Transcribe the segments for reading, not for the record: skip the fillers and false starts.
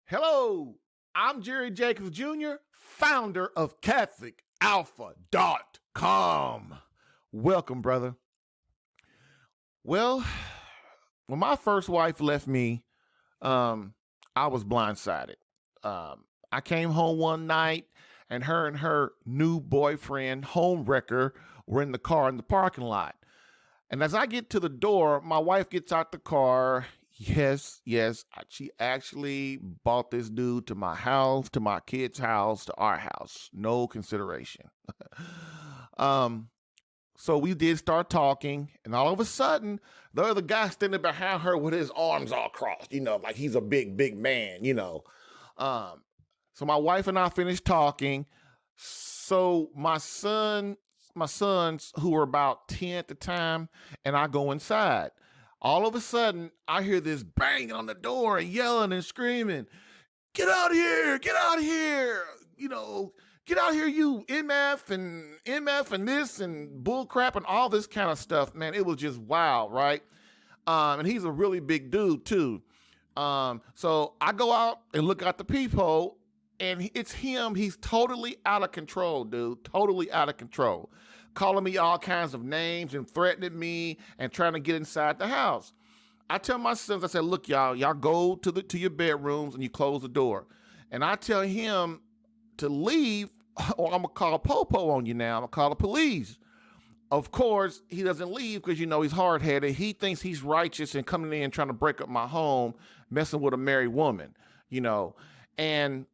Hello, I'm Jerry Jacobs Jr., founder of CatholicAlpha.com. Welcome, brother. Well, when my first wife left me, I was blindsided. I came home one night and her new boyfriend, homewrecker, were in the car in the parking lot. And as I get to the door, my wife gets out the car. Yes, she actually bought this dude to my house, to my kid's house, to our house. No consideration. So we did start talking, and all of a sudden, the other guy standing behind her with his arms all crossed, like he's a big man, So my wife and I finished talking. So my sons, who were about 10 at the time, and I go inside. All of a sudden, I hear this banging on the door and yelling and screaming, "Get out of here! Get out of here! Get out here, you MF and this and bull crap and all this kind of stuff, man." It was just wild, right? And he's a really big dude too. So I go out and look out the peephole, and it's him. He's totally out of control, dude. Totally out of control. Calling me all kinds of names and threatening me and trying to get inside the house. I tell my sons, I said, "Look, y'all go to your bedrooms and you close the door." And I tell him to leave, or I'm gonna call Popo on you now. I'm gonna call the police. Of course, he doesn't leave because he's hard-headed. He thinks he's righteous and coming in trying to break up my home, messing with a married woman, and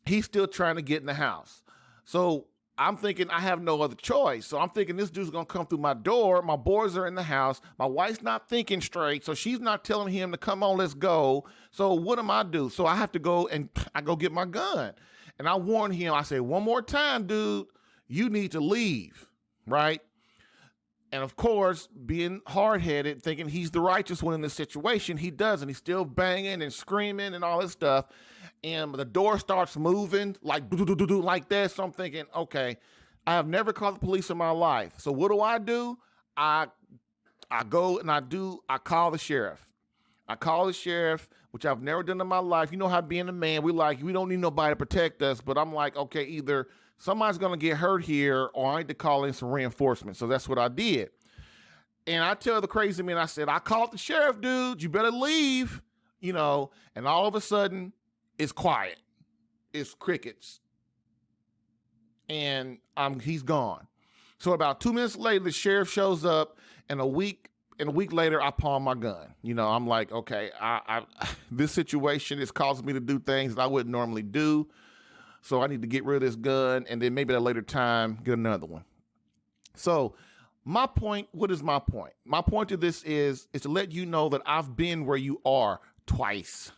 he's still trying to get in the house. So I'm thinking I have no other choice. So I'm thinking this dude's going to come through my door. My boys are in the house. My wife's not thinking straight. So she's not telling him to come on, let's go. So what am I do? So I have to go and I go get my gun. And I warn him, I say, "One more time, dude, you need to leave," right? And of course, being hard-headed, thinking he's the righteous one in this situation, he doesn't. He's still banging and screaming and all this stuff. And the door starts moving like do like that. So I'm thinking, okay, I have never called the police in my life. So what do? I go and I call the sheriff. I call the sheriff, which I've never done in my life. You know how being a man, we don't need nobody to protect us. But I'm like, okay, either somebody's going to get hurt here or I need to call in some reinforcements. So that's what I did. And I tell the crazy man, I said, "I called the sheriff, dude. You better leave," And all of a sudden, it's quiet. It's crickets. And he's gone. So about 2 minutes later, the sheriff shows up, and a week later, I palm my gun. I'm like, okay, I this situation is causing me to do things that I wouldn't normally do. So I need to get rid of this gun, and then maybe at a later time, get another one. So my point, what is my point? My point to this is to let you know that I've been where you are twice.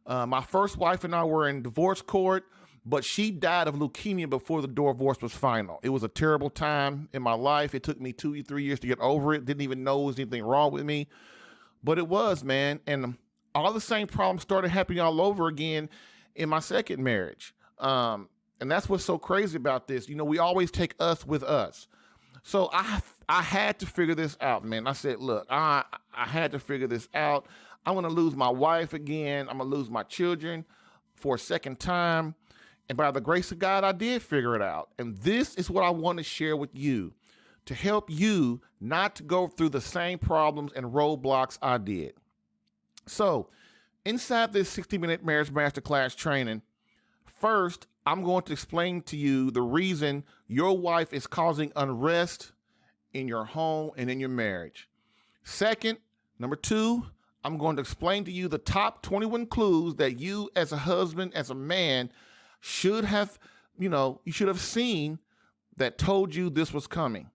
My first wife and I were in divorce court, but she died of leukemia before the divorce was final. It was a terrible time in my life. It took me 2 or 3 years to get over it. Didn't even know there was anything wrong with me. But it was, man. And all the same problems started happening all over again in my second marriage. And that's what's so crazy about this. We always take us with us. So I had to figure this out, man. I said, look, I had to figure this out. I'm going to lose my wife again. I'm going to lose my children for a second time. And by the grace of God, I did figure it out. And this is what I want to share with you to help you not to go through the same problems and roadblocks I did. So inside this 60-minute marriage masterclass training, first, I'm going to explain to you the reason your wife is causing unrest in your home and in your marriage. Second, number two, I'm going to explain to you the top 21 clues that you as a husband, as a man, should have, you should have seen that told you this was coming.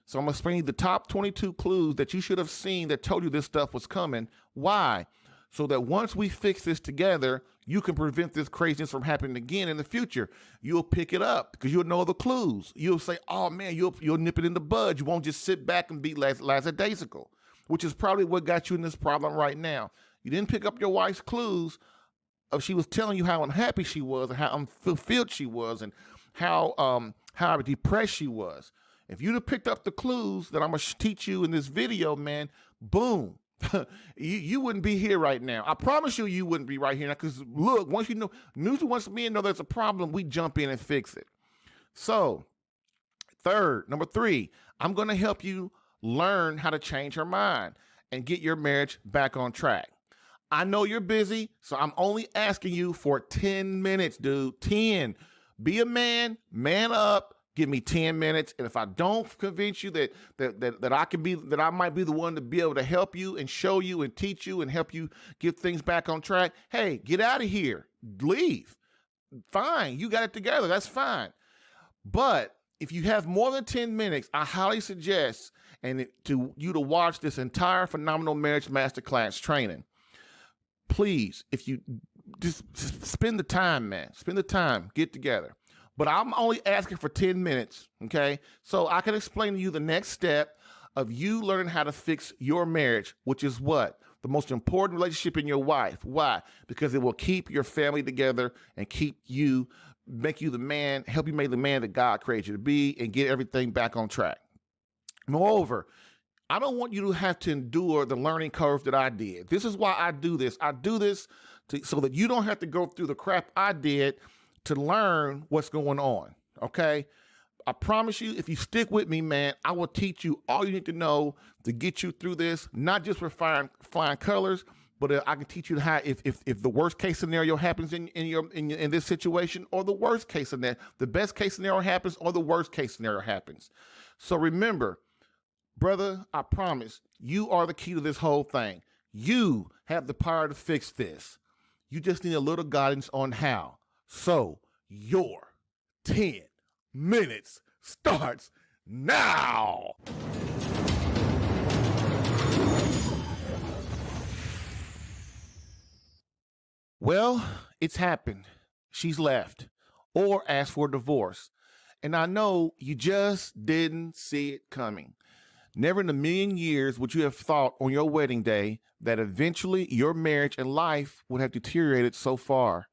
So I'm going to explain to you the top 22 clues that you should have seen that told you this stuff was coming. Why? So that once we fix this together, you can prevent this craziness from happening again in the future. You'll pick it up because you'll know the clues. You'll say, "Oh man," you'll nip it in the bud. You won't just sit back and be lackadaisical, which is probably what got you in this problem right now. You didn't pick up your wife's clues of she was telling you how unhappy she was and how unfulfilled she was and how depressed she was. If you'd have picked up the clues that I'm going to teach you in this video, man, boom, you wouldn't be here right now. I promise you, you wouldn't be right here now. Because look, once you know, usually once men know there's a problem, we jump in and fix it. So, number three, I'm going to help you learn how to change her mind and get your marriage back on track. I know you're busy, so I'm only asking you for 10 minutes, dude. 10. Be a man, man up. Give me 10 minutes. And if I don't convince you that I might be the one to be able to help you and show you and teach you and help you get things back on track, hey, get out of here. Leave. Fine. You got it together. That's fine. But if you have more than 10 minutes, I highly suggest you to watch this entire Phenomenal Marriage Masterclass training. Please, if you just spend the time, man, get together. But I'm only asking for 10 minutes, okay? So I can explain to you the next step of you learning how to fix your marriage, which is what? The most important relationship in your life. Why? Because it will keep your family together and make you the man, help you make the man that God created you to be and get everything back on track. Moreover, I don't want you to have to endure the learning curve that I did. This is why I do this. I do this so that you don't have to go through the crap I did to learn what's going on, okay? I promise you, if you stick with me, man, I will teach you all you need to know to get you through this, not just for flying colors, but I can teach you how, if the worst case scenario happens in this situation, or the worst case scenario, the best case scenario happens, or the worst case scenario happens. So remember, brother, I promise, you are the key to this whole thing. You have the power to fix this. You just need a little guidance on how. So your 10 minutes starts now. Well, it's happened. She's left or asked for a divorce. And I know you just didn't see it coming. Never in a million years would you have thought on your wedding day that eventually your marriage and life would have deteriorated so far.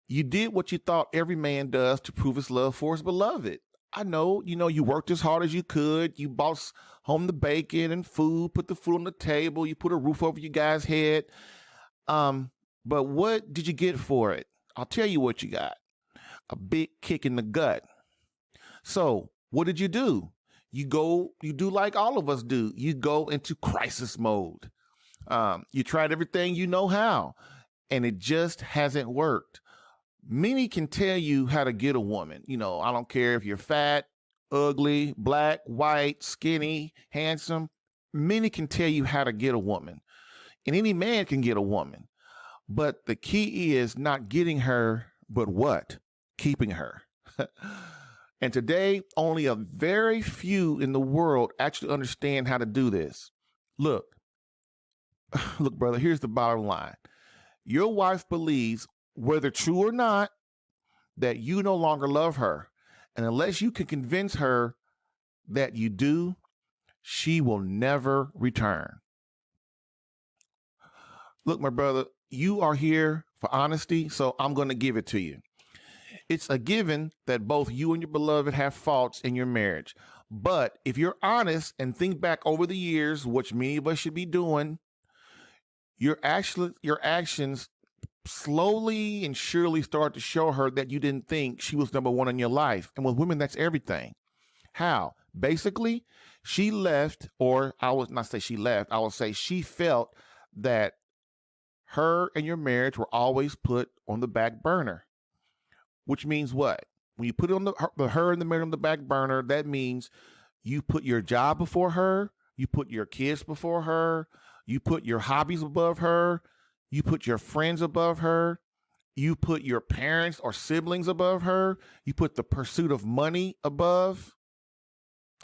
You did what you thought every man does to prove his love for his beloved. I know, you worked as hard as you could. You bought home the bacon and food, put the food on the table. You put a roof over your guy's head. But what did you get for it? I'll tell you what you got. A big kick in the gut. So what did you do? You do like all of us do. You go into crisis mode. You tried everything you know how, and it just hasn't worked. Many can tell you how to get a woman. I don't care if you're fat, ugly, black, white, skinny, handsome. Many can tell you how to get a woman. And any man can get a woman. But the key is not getting her, but what? Keeping her. And today, only a very few in the world actually understand how to do this. Look, brother, here's the bottom line. Your wife believes, whether true or not, that you no longer love her. And unless you can convince her that you do, she will never return. Look, my brother, you are here for honesty, so I'm going to give it to you. It's a given that both you and your beloved have faults in your marriage. But if you're honest and think back over the years, which many of us should be doing, your actions slowly and surely start to show her that you didn't think she was number one in your life. And with women, that's everything. How? Basically, she left, or I would not say she left, I would say she felt that her and your marriage were always put on the back burner. Which means what? When you put it on her and the marriage on the back burner, that means you put your job before her, you put your kids before her, you put your hobbies above her, you put your friends above her, you put your parents or siblings above her, you put the pursuit of money above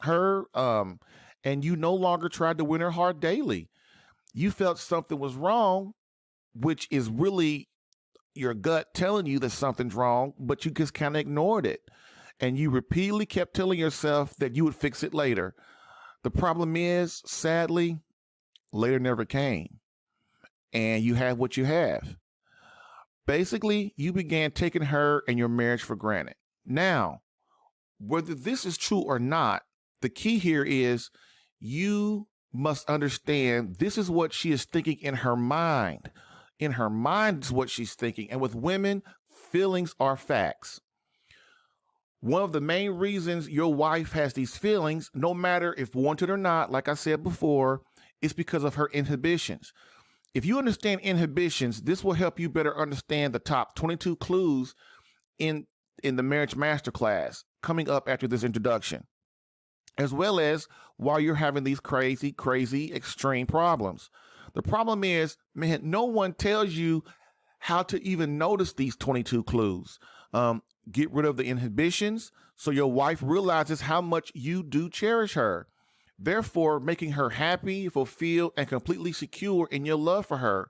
her, and you no longer tried to win her heart daily. You felt something was wrong, which is really your gut telling you that something's wrong, but you just kind of ignored it. And you repeatedly kept telling yourself that you would fix it later. The problem is, sadly, later never came. And you have what you have. Basically, you began taking her and your marriage for granted. Now, whether this is true or not, the key here is you must understand this is what she is thinking in her mind. In her mind is what she's thinking. And with women, feelings are facts. One of the main reasons your wife has these feelings, no matter if wanted or not, like I said before, is because of her inhibitions. If you understand inhibitions, this will help you better understand the top 22 clues in the marriage masterclass coming up after this introduction, as well as while you're having these crazy extreme problems. The problem is, man, no one tells you how to even notice these 22 clues. Get rid of the inhibitions so your wife realizes how much you do cherish her, therefore making her happy, fulfilled, and completely secure in your love for her.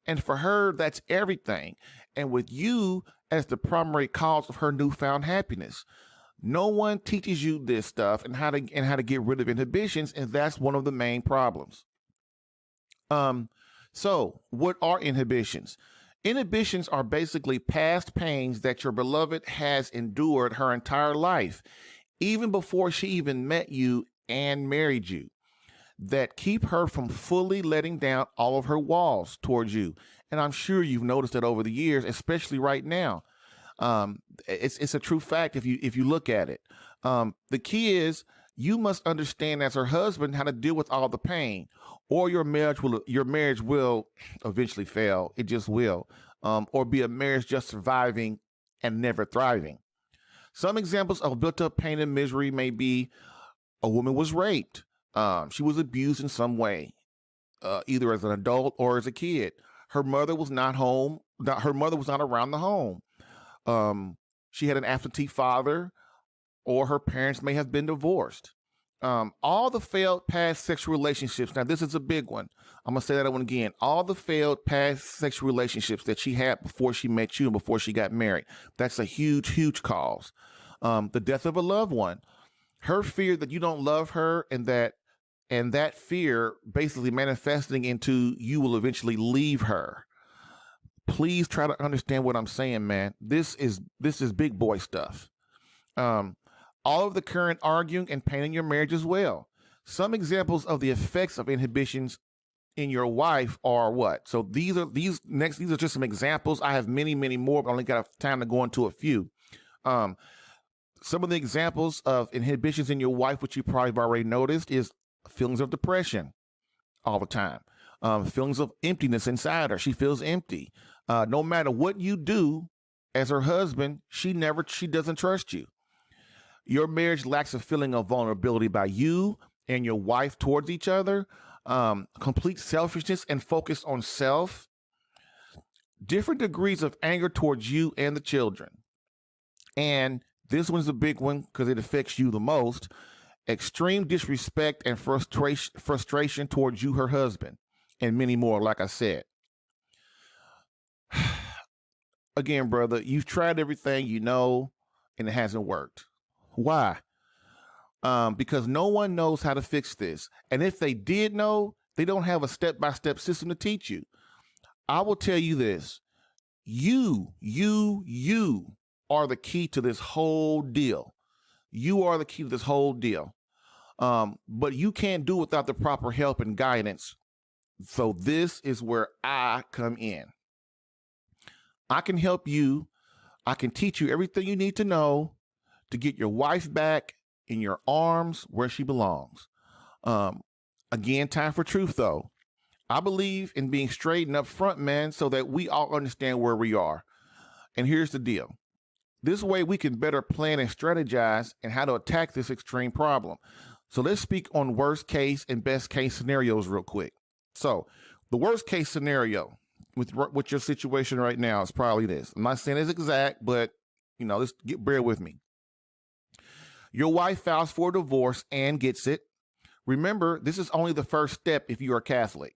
And for her, that's everything. And with you as the primary cause of her newfound happiness. No one teaches you this stuff and how to get rid of inhibitions, and that's one of the main problems. So what are inhibitions? Inhibitions are basically past pains that your beloved has endured her entire life, even before she even met you and married you, that keep her from fully letting down all of her walls towards you. And I'm sure you've noticed it over the years, especially right now. It's a true fact if you look at it. The key is you must understand as her husband how to deal with all the pain, or your marriage will eventually fail. It just will, or be a marriage just surviving and never thriving. Some examples of built-up pain and misery may be a woman was raped, she was abused in some way, either as an adult or as a kid. Her mother was not home. Her mother was not around the home. She had an absentee father, or her parents may have been divorced. All the failed past sexual relationships. Now, this is a big one. I'm going to say that one again. All the failed past sexual relationships that she had before she met you and before she got married. That's a huge cause. The death of a loved one. Her fear that you don't love her, and that fear basically manifesting into you will eventually leave her. Please try to understand what I'm saying, man. This is big boy stuff. All of the current arguing and pain in your marriage as well. Some examples of the effects of inhibitions in your wife are what? So these are just some examples. I have many more, but I only got time to go into a few. Some of the examples of inhibitions in your wife, which you probably have already noticed, is feelings of depression all the time. Feelings of emptiness inside her. She feels empty. No matter what you do as her husband, she doesn't trust you. Your marriage lacks a feeling of vulnerability by you and your wife towards each other. Complete selfishness and focus on self. Different degrees of anger towards you and the children. And this one's a big one because it affects you the most. Extreme disrespect and frustration towards you, her husband, and many more, like I said. Again, brother, you've tried everything you know, and it hasn't worked. Why? Because no one knows how to fix this. And if they did know, they don't have a step-by-step system to teach you. I will tell you this. You are the key to this whole deal. You are the key to this whole deal. But you can't do without the proper help and guidance. So this is where I come in. I can help you. I can teach you everything you need to know to get your wife back in your arms where she belongs. Again, time for truth, though. I believe in being straight and upfront, man, so that we all understand where we are. And here's the deal. This way we can better plan and strategize and how to attack this extreme problem. So let's speak on worst case and best case scenarios real quick. So the worst case scenario with your situation right now is probably this. I'm not saying it's exact, but bear with me. Your wife files for divorce and gets it. Remember, this is only the first step if you are Catholic.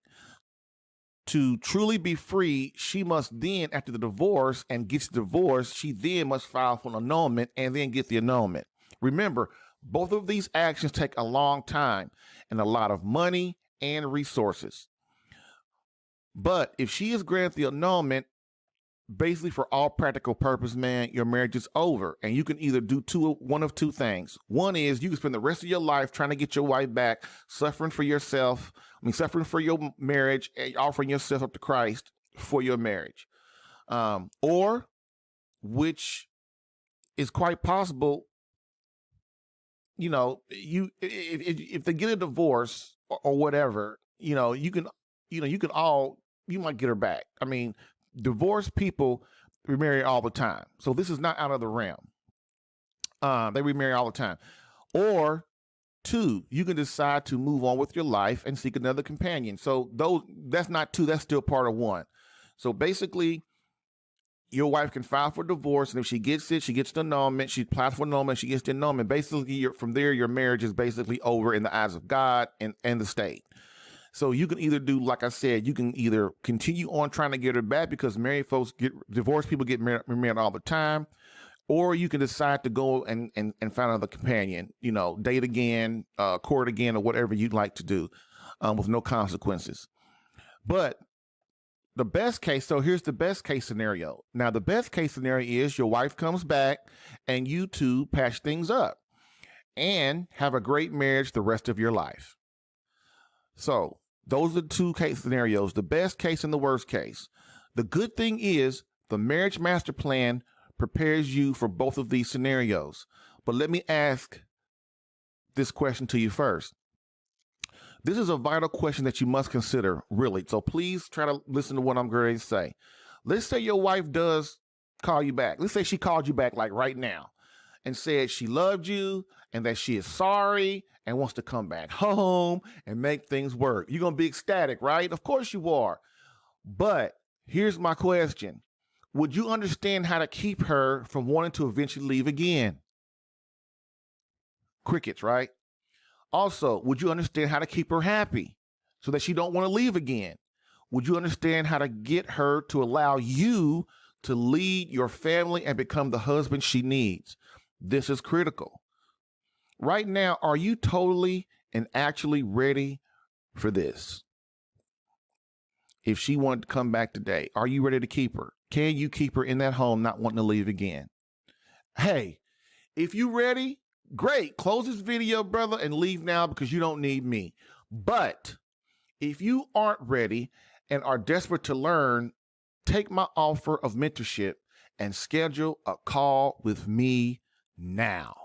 To truly be free, she must then, after the divorce and gets the divorce, she then must file for an annulment and then get the annulment. Remember, both of these actions take a long time and a lot of money and resources. But if she is granted the annulment, basically for all practical purpose, man, your marriage is over. And you can either do one of two things. One is you can spend the rest of your life trying to get your wife back, suffering for yourself, suffering for your marriage, and offering yourself up to Christ for your marriage. Or, which is quite possible, if they get a divorce or whatever, you might get her back. I mean, divorced people remarry all the time. So this is not out of the realm. They remarry all the time. Or two, you can decide to move on with your life and seek another companion. So that's not two, that's still part of one. So basically, your wife can file for divorce, and if she gets it, she gets the annulment. She applies for annulment, she gets the annulment. Basically, from there, your marriage is basically over in the eyes of God and the state. So you can either do, like I said, you can either continue on trying to get her back, because divorced people get married all the time, or you can decide to go and find another companion, date again, court again, or whatever you'd like to do, with no consequences. But the best case, so here's the best case scenario. Now, the best case scenario is your wife comes back and you two patch things up and have a great marriage the rest of your life. So those are the two case scenarios, the best case and the worst case. The good thing is the marriage master plan prepares you for both of these scenarios. But let me ask this question to you first. This is a vital question that you must consider, really. So please try to listen to what I'm going to say. Let's say your wife does call you back. Let's say she called you back like right now and said she loved you and that she is sorry and wants to come back home and make things work. You're going to be ecstatic, right? Of course you are. But here's my question. Would you understand how to keep her from wanting to eventually leave again? Crickets, right? Also, would you understand how to keep her happy so that she don't want to leave again? Would you understand how to get her to allow you to lead your family and become the husband she needs? This is critical. Right now, are you totally and actually ready for this? If she wanted to come back today, are you ready to keep her? Can you keep her in that home not wanting to leave again? Hey, if you ready, great. Close this video, brother, and leave now because you don't need me. But if you aren't ready and are desperate to learn, take my offer of mentorship and schedule a call with me now.